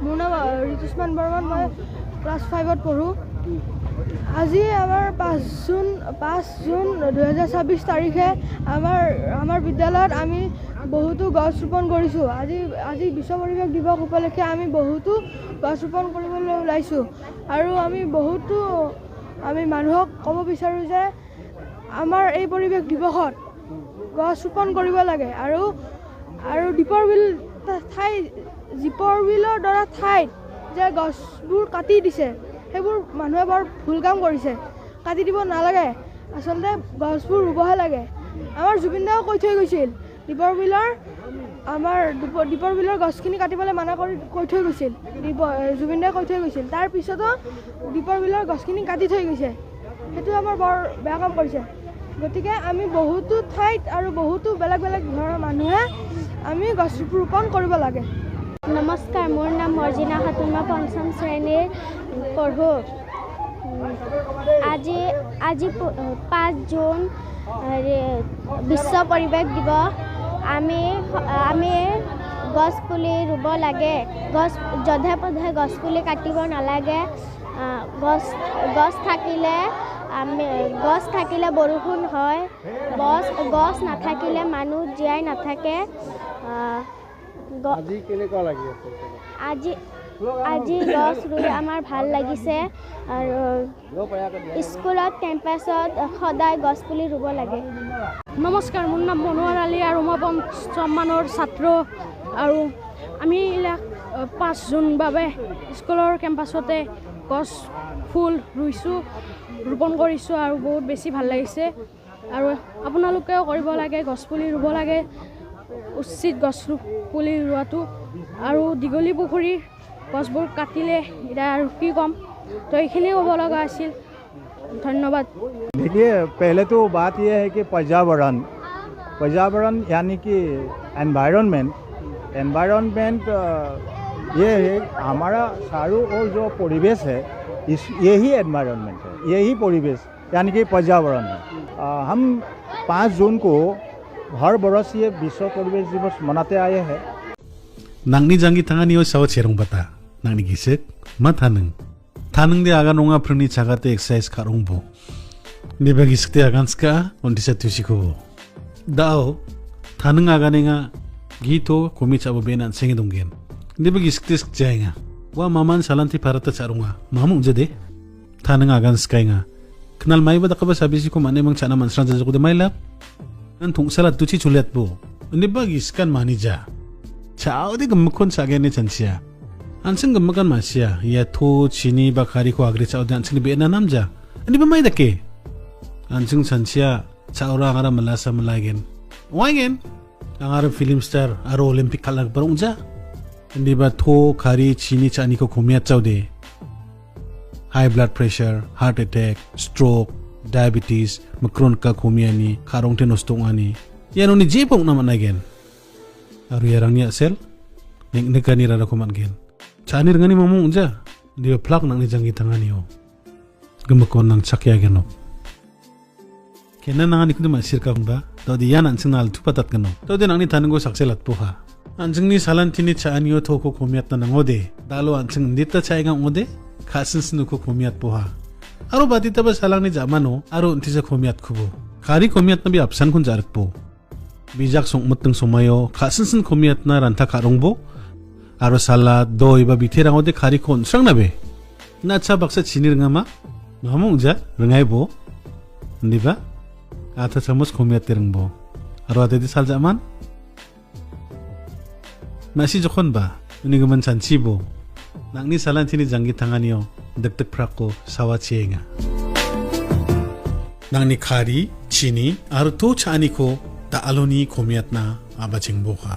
মোৰ নাম ঋতুষ্মান বৰ্মন, মই ক্লাছ 5ত পঢ়োঁ। আজি আমাৰ 5 জুন 2026 তাৰিখে আমাৰ বিদ্যালয়ত আমি বহুতো গছ ৰোপণ কৰিছোঁ। আজি বিশ্ব পৰিৱেশ দিৱস উপলক্ষে আমি বহুতো গছ ৰোপণ কৰিবলৈ ওলাইছোঁ আৰু আমি মানুহক ক'ব বিচাৰোঁ যে আমাৰ এই পৰিৱেশ দিৱসত গছ ৰোপণ কৰিব লাগে আৰু দীপৰ বিলৰ দৰে ঠাইত যে গছবোৰ কাটি দিছে সেইবোৰ মানুহে বৰ ভুল কাম কৰিছে। কাটি দিব নালাগে, আচলতে গছবোৰ ৰুবহে লাগে। আমাৰ জুবিন দাও কৈ থৈ গৈছিল দীপৰ বিলৰ গছখিনি কাটিবলৈ মানা কৰি কৈ থৈ গৈছিল, জুবিন দাই কৈ থৈ গৈছিল। তাৰপিছতো দীপৰ বিলৰ গছখিনি কাটি থৈ গৈছে, সেইটো আমাৰ বৰ বেয়া কাম কৰিছে। গতিকে আমি বহুতো ঠাইত আৰু বহুতো বেলেগ ধৰণৰ মানুহে আমি গছ ৰোপণ কৰিব লাগে। নমস্কাৰ, মোৰ নাম মৰ্জিনা খাতুন, মই 5ম শ্ৰেণীৰ পঢ়োঁ। আজি 5 জুন বিশ্ব পৰিৱেশ দিৱস। আমি গছ পুলি ৰুব লাগে, যধে পধে গছ পুলি কাটিব নালাগে। গছ থাকিলে বৰষুণ হয়, গছ নাথাকিলে মানুহ জীয়াই নাথাকে। আজি গছ ৰুই আমাৰ ভাল লাগিছে আৰু স্কুলত কেম্পাছত সদায় গছ পুলি ৰুব লাগে। নমস্কাৰ, মোৰ নাম মনোৱাৰ আলী আৰু মই 5ম মানৰ ছাত্ৰ আৰু আমি 5 জুন বাবে স্কুলৰ কেম্পাছতে গছ ফুল ৰোপণ কৰিছোঁ আৰু বহুত বেছি ভাল লাগিছে। আৰু আপোনালোকেও কৰিব লাগে, গছ পুলি ৰুব লাগে, উচিত গছ পুলি ৰোৱাটো। আৰু দীঘলী পুখুৰীৰ গছবোৰ কাটিলে এতিয়া আৰু কি ক'ম, তো এইখিনিয়ে ক'ব লগা আছিল। धन्यवाद। देखिए, पहले तो बात यह है कि पर्यावरण यानी कि एनवायरनमेंट ये है हमारा चारों ओर जो परिवेश है, यही एनवायरनमेंट है, यही परिवेश यानी कि पर्यावरण है। हम 5 जून को हर बरस ये विश्व परिवेश दिवस मनाते आए हैं। Nangni jangi tangani o sawa cherong bata nangni gisek ma thanung de aga nonga prni chagate exercise karong bo neba giskte agan ska ondisa tusiko dao thanung aga nenga gito komi chabo benan sengi donggen neba giskte jainga wa maman salanti parata charunga mamu jade thanung agan skainga knal mai ba dakaba sabisi ko mane mang chana mansran jajo de mailap an thungsala tuchi chulet bo neba giskan manija Chao di gemukon sagene chansia. Anseng gemukan masya. Ya to chini bakari ko agri chao dan anseng bena namja. Ani ba mai dake? Anseng chansia chao ra ngara melasa melagen. Wagen. Angara film star aro Olympic kalag barungja. Ani ba to kari chini chani ko komiat chao de. High blood pressure, heart attack, stroke, diabetes, makron ka komiani, karong tenostong ani. Yan oni jepong naman again. Aru yarangnya sel nek nekani rada koman gen chani rangani mamu unja dia plak nang ni jangi tangani o gemakon nang chakya geno kenan nang ni kundu masir ka ba to di yan ansing nal thupatat geno to de nang ni tango sakselat po ha ansing ni salantini chani o thoko komiat na ngode dalo ansing nita chaiga ngode khasin sinu ko komiat po ha aru badita ba salang ni jamano aru untisa komiat khubo khari komiat na bi apsan kun jarak po bijak song muteng somayo khasinsin komiat na ranta karongbo aro salad doi ba bithirang ode khari kon sang nabe na cha baksa chinir ngama mamung ja rengai bo ndiba ata chamos komiat terengbo aro ate di sal zaman masi jokhon ba uni gaman chanchi bo nangni salan chini jangi tanganio dektek prako sawa chienga nangni khari chini aro to chani ko ta aloni komiat na aba chingbo kha